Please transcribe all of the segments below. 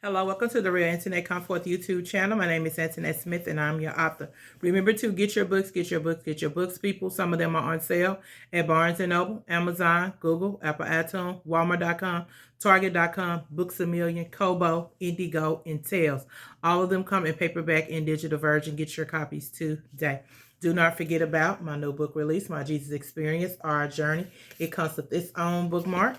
Hello, welcome to the Real Internet Come Forth YouTube channel. My name is Antoinette Smith and I'm your author. Remember to get your books, people. Some of them are on sale at Barnes& & Noble, Amazon, Google, Apple iTunes, Walmart.com, Target.com, Books A Million, Kobo, Indigo, and Tails. All of them come in paperback and digital version. Get your copies today. Do not forget about my new book release, My Jesus Experience, Our Journey. It comes with its own bookmark.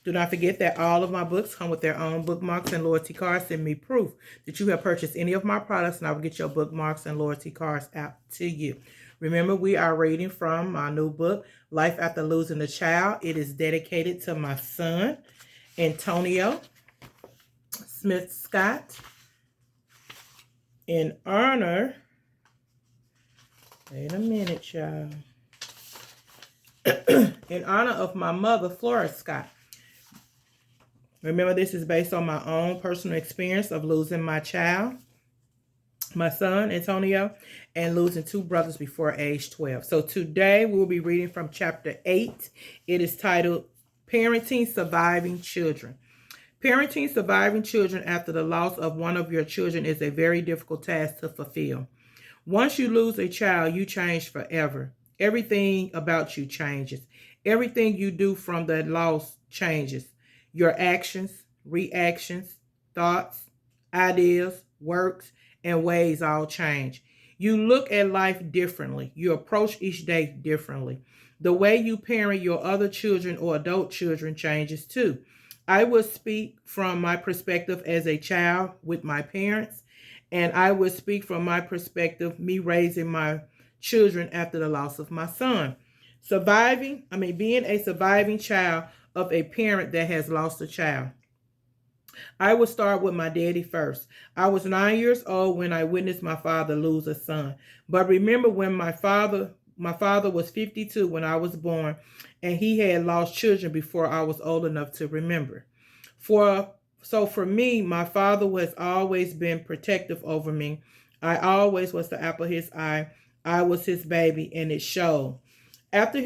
Do not forget that all of my books come with their own bookmarks and loyalty cards. Send me proof that you have purchased any of my products, and I will get your bookmarks and loyalty cards out to you. Remember, we are reading from my new book, Life After Losing a Child. It is dedicated to my son, Antonio Smith Scott, in honor, wait a minute, y'all, in honor of my mother, Flora Scott. Remember, this is based on my own personal experience of losing my child, my son, Antonio, and losing two brothers before age 12. So today we'll be reading from chapter 8. It is titled, Parenting Surviving Children. Parenting surviving children after the loss of one of your children is a very difficult task to fulfill. Once you lose a child, you change forever. Everything about you changes. Everything you do from that loss changes. Your actions, reactions, thoughts, ideas, works, and ways all change. You look at life differently. You approach each day differently. The way you parent your other children or adult children changes too. I will speak from my perspective as a child with my parents, and I will speak from my perspective, me raising my children after the loss of my son. Being a surviving child of a parent that has lost a child. I will start with my daddy first. I was 9 years old when I witnessed my father lose a son. But remember when my father was 52 when I was born, and he had lost children before I was old enough to remember. So for me, my father has always been protective over me. I always was the apple of his eye. I was his baby, and it showed. After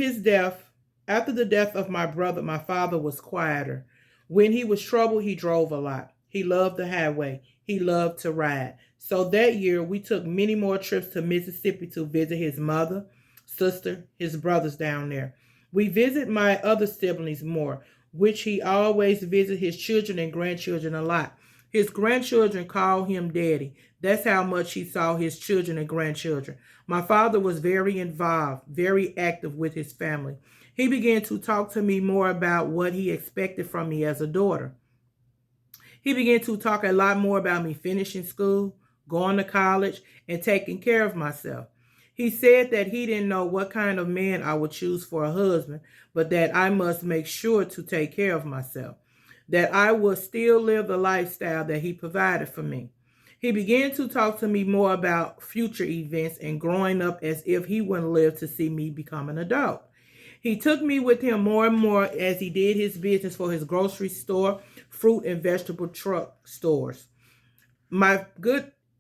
the death of my brother, my father was quieter. When he was troubled, he drove a lot. He loved the highway. He loved to ride. So that year, we took many more trips to Mississippi to visit his mother, sister, his brothers down there. We visit my other siblings more, which he always visit his children and grandchildren a lot. His grandchildren call him daddy. That's how much he saw his children and grandchildren. My father was very involved, very active with his family. He began to talk to me more about what he expected from me as a daughter. He began to talk a lot more about me finishing school, going to college, and taking care of myself. He said that he didn't know what kind of man I would choose for a husband, but that I must make sure to take care of myself, that I would still live the lifestyle that he provided for me. He began to talk to me more about future events and growing up as if he wouldn't live to see me become an adult. He took me with him more and more as he did his business for his grocery store, fruit and vegetable truck stores.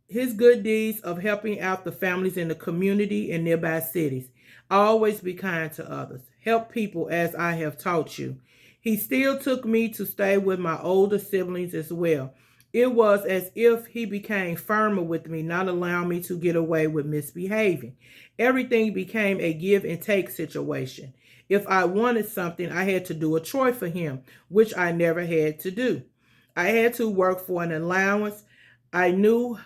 His good deeds of helping out the families in the community and nearby cities. Always be kind to others. Help people as I have taught you. He still took me to stay with my older siblings as well. It was as if he became firmer with me, not allowing me to get away with misbehaving. Everything became a give and take situation. If I wanted something, I had to do a chore for him, which I never had to do. I had to work for an allowance. I knew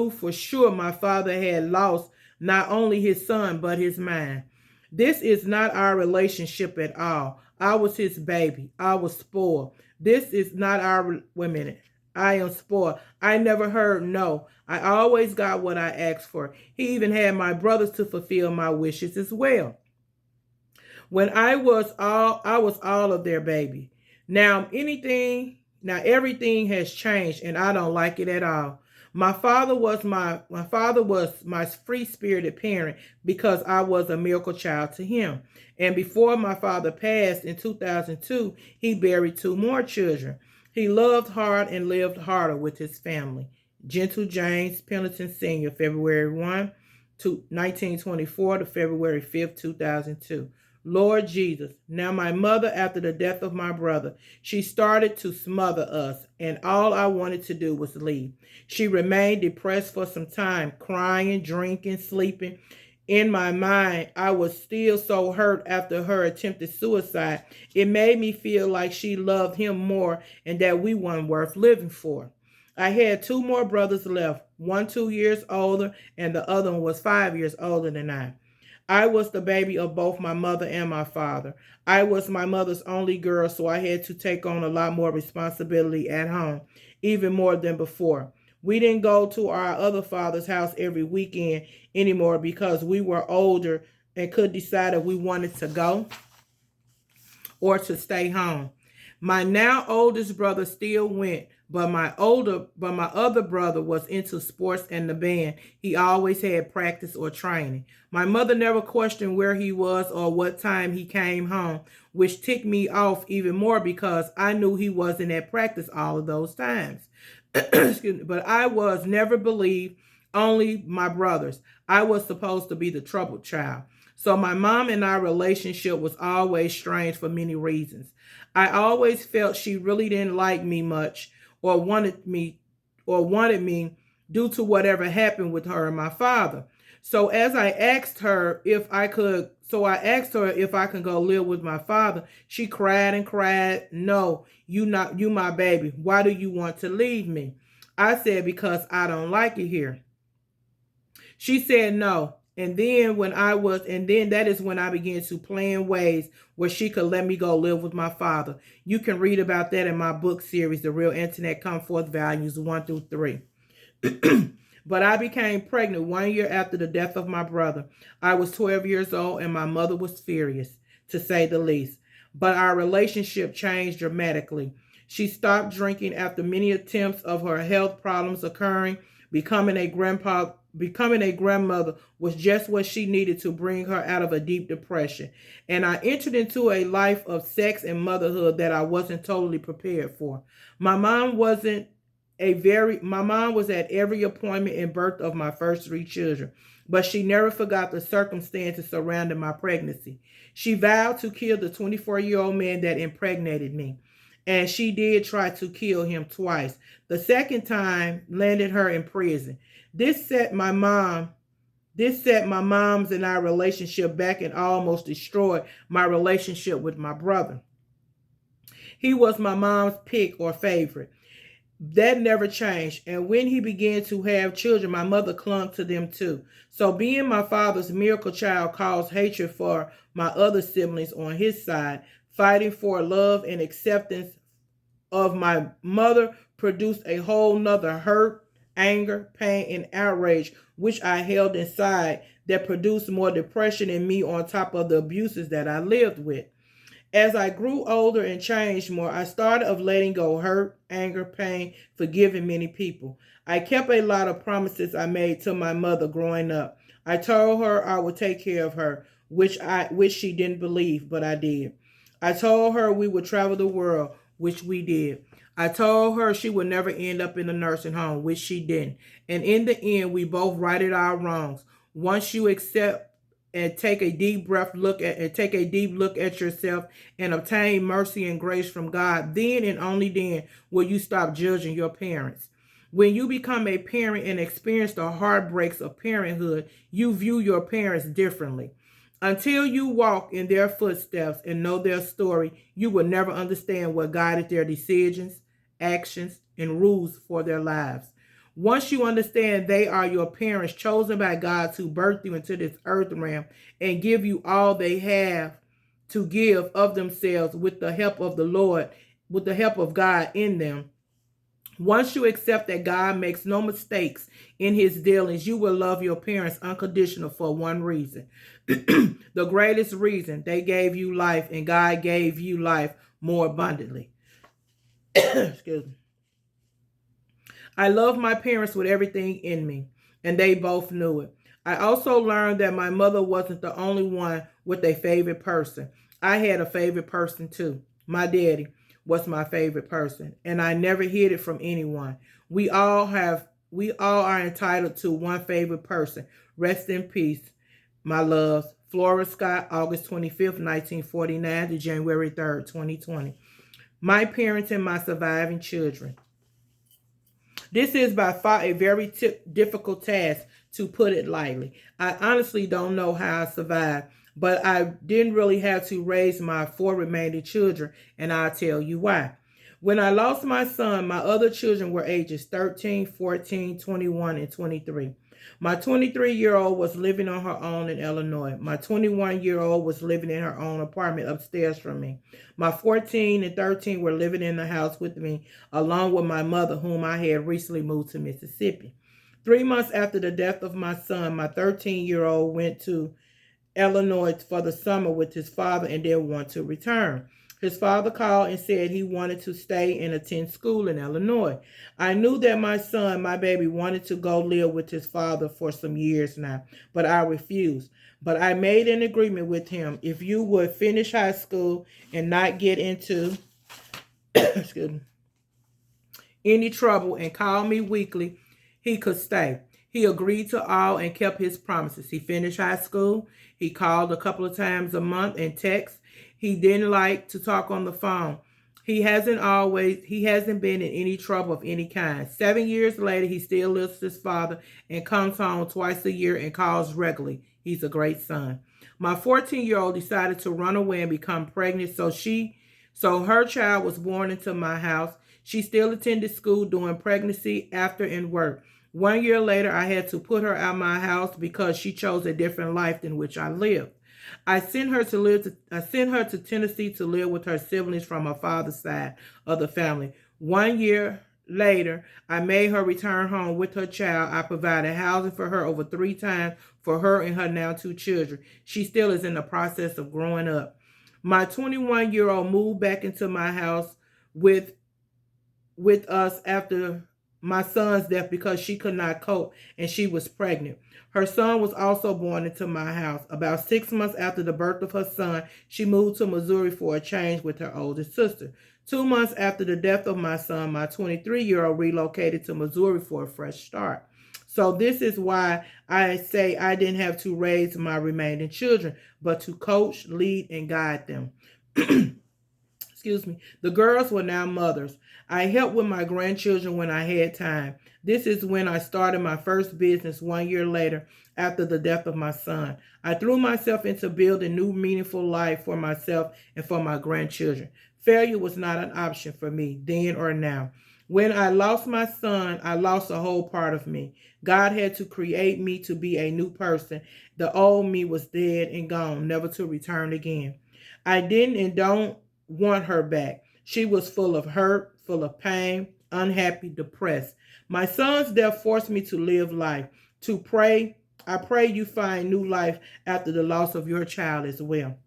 for sure my father had lost not only his son, but his mind. This is not our relationship at all. I was his baby. I was spoiled. This is not our, wait a minute. I am spoiled. I never heard no. I always got what I asked for. He even had my brothers to fulfill my wishes as well. When I was all of their baby. Now everything has changed and I don't like it at all. My father was my free-spirited parent because I was a miracle child to him. And before my father passed in 2002, he buried two more children. He loved hard and lived harder with his family. Gentle James Pendleton Sr., February 1, 1924 to February 5th, 2002. Lord Jesus. Now my mother, after the death of my brother, she started to smother us, and all I wanted to do was leave. She remained depressed for some time, crying, drinking, sleeping. In my mind, I was still so hurt after her attempted suicide. It made me feel like she loved him more and that we weren't worth living for. I had two more brothers left, one 2 years older, and the other one was 5 years older than I. I was the baby of both my mother and my father. I was my mother's only girl, so I had to take on a lot more responsibility at home, even more than before. We didn't go to our other father's house every weekend anymore because we were older and could decide if we wanted to go or to stay home. My now oldest brother still went, but my other brother was into sports and the band. He always had practice or training. My mother never questioned where he was or what time he came home, which ticked me off even more because I knew he wasn't at practice all of those times. Excuse me, but I was never believed, only my brothers. I was supposed to be the troubled child. So my mom and our relationship was always strained for many reasons. I always felt she really didn't like me much or wanted me due to whatever happened with her and my father. So as I asked her if I could so I asked her if I could go live with my father. She cried and cried. No, you my baby. Why do you want to leave me? I said because I don't like it here. She said no. And then that is when I began to plan ways where she could let me go live with my father. You can read about that in my book series, The Real Internet Come Forth, Volumes 1 through 3. But I became pregnant 1 year after the death of my brother. I was 12 years old and my mother was furious, to say the least. But our relationship changed dramatically. She stopped drinking after many attempts of her health problems occurring. Becoming a grandmother was just what she needed to bring her out of a deep depression. And I entered into a life of sex and motherhood that I wasn't totally prepared for. My mom was at every appointment and birth of my first three children, but she never forgot the circumstances surrounding my pregnancy. She vowed to kill the 24-year-old man that impregnated me, and she did try to kill him twice. The second time landed her in prison. This set my mom's and our relationship back and almost destroyed my relationship with my brother. He was my mom's pick or favorite. That never changed. And when he began to have children, my mother clung to them too. So being my father's miracle child caused hatred for my other siblings on his side. Fighting for love and acceptance of my mother produced a whole nother hurt, anger, pain, and outrage, which I held inside, that produced more depression in me on top of the abuses that I lived with. As I grew older and changed more, I started of letting go hurt, anger, pain, forgiving many people. I kept a lot of promises I made to my mother growing up. I told her I would take care of her, which she didn't believe, but I did. I told her we would travel the world, which we did. I told her she would never end up in a nursing home, which she didn't. And in the end, we both righted our wrongs. Once you accept and take a deep look at yourself and obtain mercy and grace from God, then and only then will you stop judging your parents. When you become a parent and experience the heartbreaks of parenthood, you view your parents differently. Until you walk in their footsteps and know their story, you will never understand what guided their decisions, actions, and rules for their lives. Once you understand they are your parents chosen by God to birth you into this earth realm and give you all they have to give of themselves with the help of the Lord, with the help of God in them. Once you accept that God makes no mistakes in his dealings, you will love your parents unconditional for one reason. The greatest reason: they gave you life and God gave you life more abundantly. Excuse me. I love my parents with everything in me, and they both knew it. I also learned that my mother wasn't the only one with a favorite person. I had a favorite person too. My daddy was my favorite person, and I never hid it from anyone. We all are entitled to one favorite person. Rest in peace, my loves. Flora Scott, August 25th, 1949 to January 3rd, 2020. My parents and my surviving children. This is by far a very difficult task, to put it lightly. I honestly don't know how I survived, but I didn't really have to raise my 4 remaining children, and I'll tell you why. When I lost my son, my other children were ages 13, 14, 21, and 23. My 23-year-old was living on her own in Illinois. My 21-year-old was living in her own apartment upstairs from me. My 14 and 13 were living in the house with me, along with my mother, whom I had recently moved to Mississippi. 3 months after the death of my son, my 13-year-old went to Illinois for the summer with his father and didn't want to return. His father called and said he wanted to stay and attend school in Illinois. I knew that my son, my baby, wanted to go live with his father for some years now, but I refused. But I made an agreement with him. If you would finish high school and not get into excuse me, any trouble and call me weekly, he could stay. He agreed to all and kept his promises. He finished high school. He called a couple of times a month and text. He didn't like to talk on the phone. He hasn't been in any trouble of any kind. 7 years later, he still lives with his father and comes home twice a year and calls regularly. He's a great son. My 14-year-old decided to run away and become pregnant, so her child was born into my house. She still attended school during pregnancy, after, and work. 1 year later, I had to put her out of my house because she chose a different life than which I lived. I sent her to Tennessee to live with her siblings from her father's side of the family. 1 year later, I made her return home with her child. I provided housing for her over 3 times for her and her now 2 children. She still is in the process of growing up. My 21-year-old moved back into my house with us after my son's death because she could not cope and she was pregnant. Her son was also born into my house. About 6 months after the birth of her son, she moved to Missouri for a change with her older sister. 2 months after the death of my son, my 23-year-old relocated to Missouri for a fresh start. So this is why I say I didn't have to raise my remaining children, but to coach, lead, and guide them. Excuse me. The girls were now mothers. I helped with my grandchildren when I had time. This is when I started my first business 1 year later after the death of my son. I threw myself into building new meaningful life for myself and for my grandchildren. Failure was not an option for me then or now. When I lost my son, I lost a whole part of me. God had to create me to be a new person. The old me was dead and gone, never to return again. I didn't and don't want her back. She was full of hurt, full of pain, unhappy, depressed. My son's death forced me to live life, to pray. I pray you find new life after the loss of your child as well.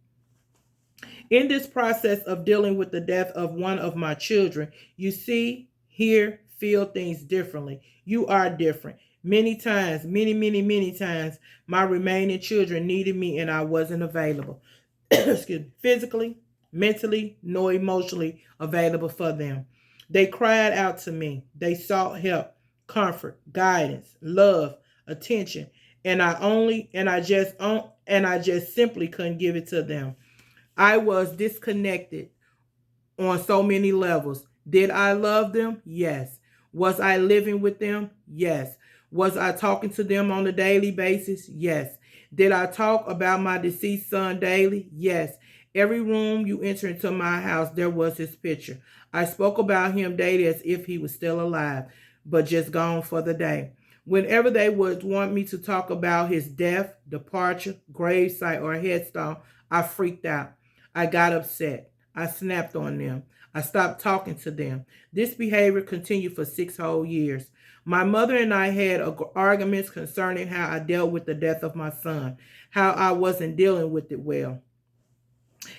In this process of dealing with the death of one of my children, you see, hear, feel things differently. You are different. Many times, many times, my remaining children needed me and I wasn't available. Excuse me. Physically, mentally, nor emotionally available for them. They cried out to me. They sought help, comfort, guidance, love, attention, and I just simply couldn't give it to them. I was disconnected on so many levels. Did I love them? Yes. Was I living with them? Yes. Was I talking to them on a daily basis? Yes. Did I talk about my deceased son daily? Yes. Every room you enter into my house, there was his picture. I spoke about him daily as if he was still alive, but just gone for the day. Whenever they would want me to talk about his death, departure, gravesite, or headstone, I freaked out. I got upset. I snapped on them. I stopped talking to them. This behavior continued for 6 whole years. My mother and I had arguments concerning how I dealt with the death of my son, how I wasn't dealing with it well,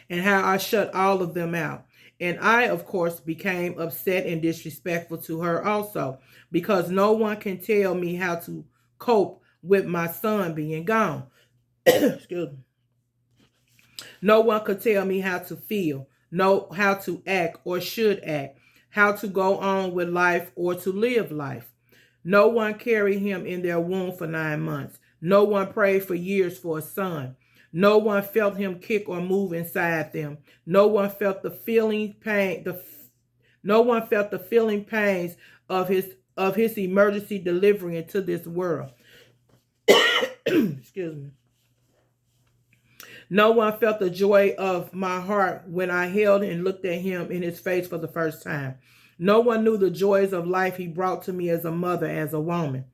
and how I shut all of them out. And I, of course, became upset and disrespectful to her also, because no one can tell me how to cope with my son being gone. Excuse me. No one could tell me how to feel, know how to act or should act, how to go on with life or to live life. No one carried him in their womb for 9 months. No one prayed for years for a son. No one felt him kick or move inside them. No one felt the feeling pain. No one felt the feeling pains of his emergency delivery into this world. Excuse me. No one felt the joy of my heart when I held and looked at him in his face for the first time. No one knew the joys of life he brought to me as a mother, as a woman.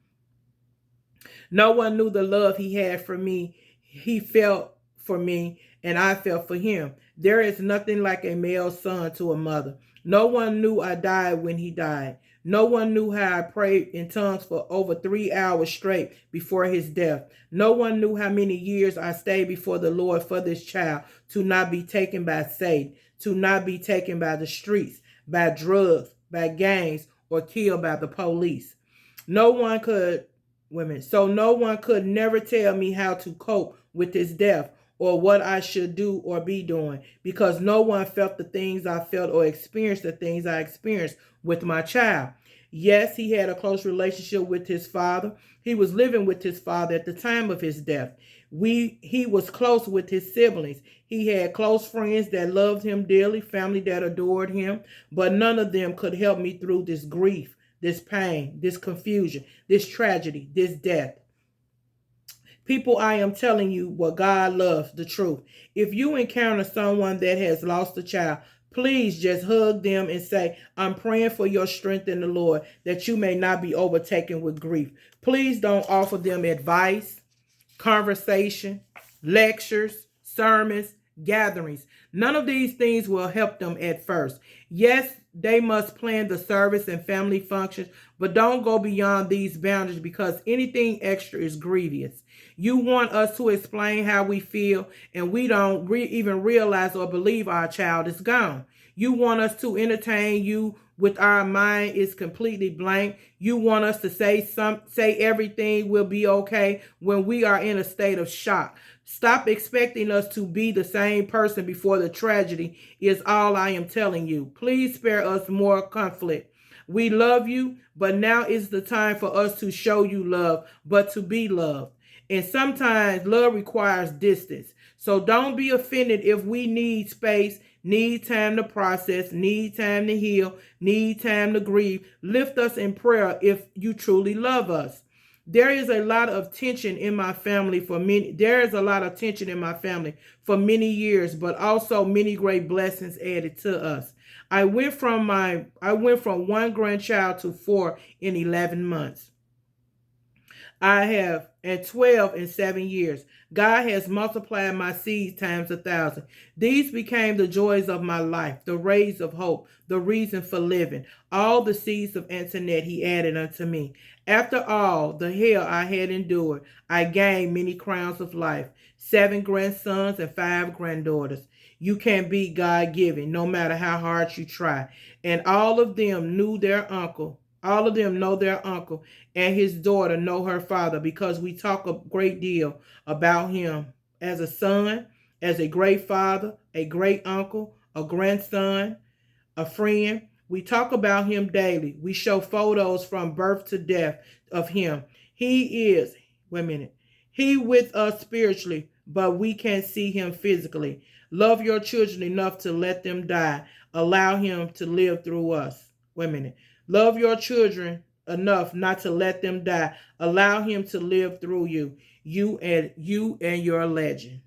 No one knew the love he had for me. He felt for me, and I felt for him. There is nothing like a male son to a mother. No one knew I died when he died. No one knew how I prayed in tongues for over 3 hours straight before his death. No one knew how many years I stayed before the Lord for this child to not be taken by Satan, to not be taken by the streets, by drugs, by gangs, or killed by the police. No one could never tell me how to cope with his death or what I should do or be doing, because no one felt the things I felt or experienced the things I experienced with my child. Yes, he had a close relationship with his father. He was living with his father at the time of his death. He was close with his siblings. He had close friends that loved him dearly, family that adored him, but none of them could help me through this grief, this pain, this confusion, this tragedy, this death. People, I am telling you what God loves, the truth. If you encounter someone that has lost a child, please just hug them and say, I'm praying for your strength in the Lord, that you may not be overtaken with grief. Please don't offer them advice, conversation, lectures, sermons, gatherings. None of these things will help them at first. Yes, they must plan the service and family functions, but don't go beyond these boundaries, because anything extra is grievous. You want us to explain how we feel, and we don't even realize or believe our child is gone. You want us to entertain you with our mind is completely blank. You want us to say everything will be okay when we are in a state of shock. Stop expecting us to be the same person before the tragedy is all I am telling you. Please spare us more conflict. We love you, but now is the time for us to show you love, but to be loved. And sometimes love requires distance. So don't be offended if we need space, need time to process, need time to heal, need time to grieve. Lift us in prayer if you truly love us. There is a lot of tension in my family for many. There is a lot of tension in my family for many years, but also many great blessings added to us. I went from one grandchild to 4 in 11 months. I have, and 12 in 7 years. God has multiplied my seeds times 1,000. These became the joys of my life, the rays of hope, the reason for living. All the seeds of Antoinette he added unto me. After all the hell I had endured, I gained many crowns of life, 7 grandsons and 5 granddaughters. You can't beat God-given, no matter how hard you try. And all of them knew their uncle. All of them know their uncle, and his daughter know her father, because we talk a great deal about him as a son, as a great father, a great uncle, a grandson, a friend. We talk about him daily. We show photos from birth to death of him. He with us spiritually, but we can't see him physically. Love your children enough to let them die. Allow him to live through us. Love your children enough not to let them die. Allow him to live through you. You and your legend.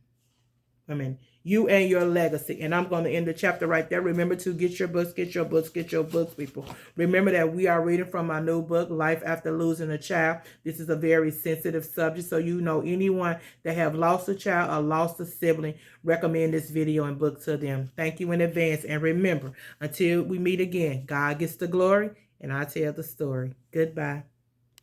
You and your legacy. And I'm going to end the chapter right there. Remember to get your books, people. Remember that we are reading from my new book, Life After Losing a Child. This is a very sensitive subject, so you know anyone that have lost a child or lost a sibling, recommend this video and book to them. Thank you in advance. And remember, until we meet again, God gets the glory and I tell the story. Goodbye.